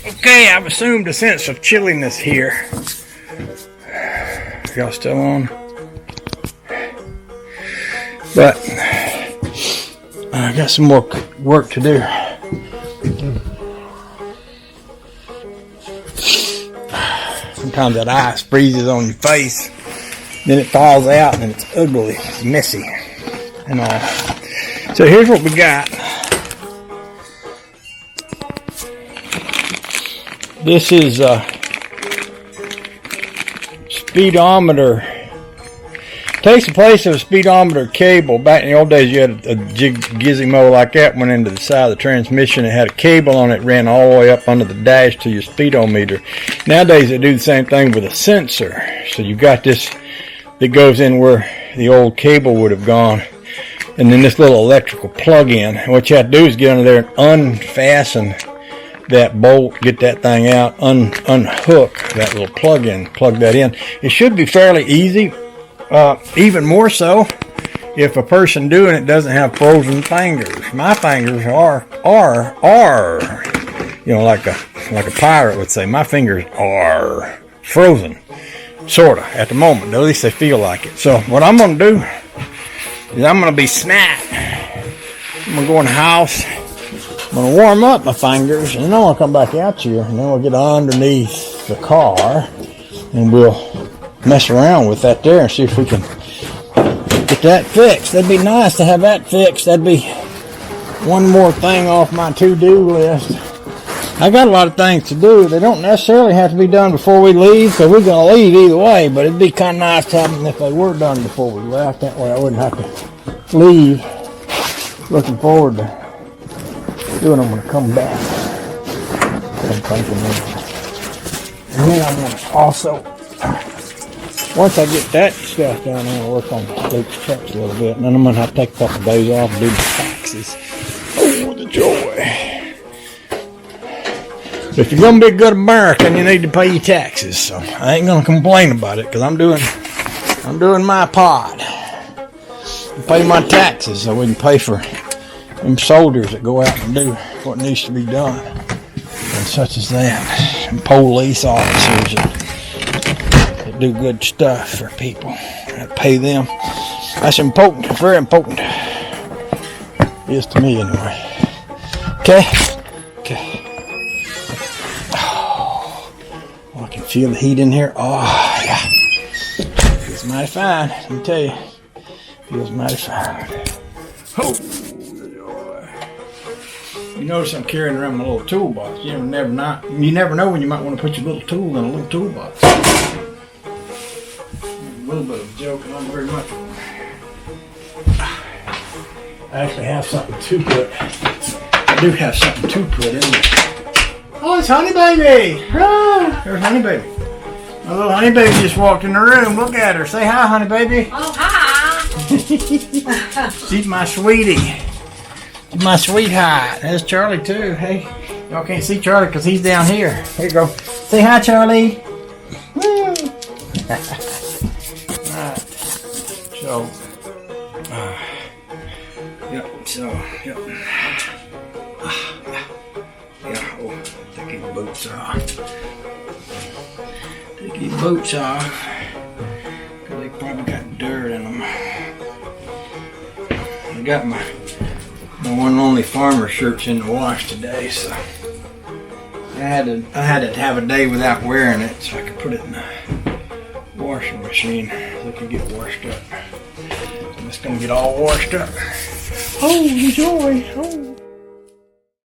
Okay, I've assumed a sense of chilliness here. Y'all still on? But I got some more work to do. Sometimes that ice freezes on your face, then it falls out and it's ugly, it's messy, and all. So here's what we got. This is a speedometer. Takes the place of a speedometer cable. Back in the old days, you had a gizmo like that, went into the side of the transmission. It had a cable on it, ran all the way up under the dash to your speedometer. Nowadays, they do the same thing with a sensor. So you've got this that goes in where the old cable would have gone, and then this little electrical plug-in. And what you have to do is get under there and unfasten that bolt, get that thing out, unhook that little plug-in, plug that in. It should be fairly easy. Even more so if a person doing it doesn't have frozen fingers. My fingers are, you know, like a pirate would say. My fingers are frozen, sorta, at the moment. At least they feel like it. So what I'm gonna do is I'm gonna be snap. I'm gonna go in the house. I'm gonna warm up my fingers, and then I'm gonna come back out here, and then we'll get underneath the car, and we'll mess around with that there and see if we can get that fixed. That'd be nice to have that fixed. That'd be one more thing off my to-do list. I got a lot of things to do. They don't necessarily have to be done before we leave, because we're going to leave either way, but it'd be kind of nice to have them if they were done before we left. That way I wouldn't have to leave. Looking forward to doing them when I come back. I'm thinking and then I'm going to also, once I get that stuff done, I'm going to work on Luke's trucks a little bit, and then I'm going to have to take a couple of days off and do the taxes. Oh, the joy. But if you're going to be a good American, you need to pay your taxes, so I ain't going to complain about it, because I'm doing my part. I pay my taxes so we can pay for them soldiers that go out and do what needs to be done, and such as that, and police officers that do good stuff for people. I pay them. That's important. Very important. It is to me anyway. Okay? Okay. Oh, I can feel the heat in here. Oh, yeah. Feels mighty fine. Let me tell you. Feels mighty fine. Oh, you notice I'm carrying around my little toolbox. You never know when you might want to put your little tool in a little toolbox. A little bit of a joke, not very much. I actually have something to put. I do have something to put in there. Oh, it's Honey Baby! Ah, there's Honey Baby. My little Honey Baby just walked in the room. Look at her. Say hi, Honey Baby. Oh, hi! She's my sweetie. She's my sweetheart. There's Charlie too. Hey, y'all can't see Charlie because he's down here. Here you go. Say hi, Charlie. Woo! Alright. So, yep. So, yep. Yeah. Oh, take your boots off. Take your boots off. Because they probably got dirt in them. I got my one and only farmer shirts in the wash today, so I had to have a day without wearing it so I could put it in the washing machine so it could get washed up. So I'm just gonna get all washed up. Oh, the joy! Oh,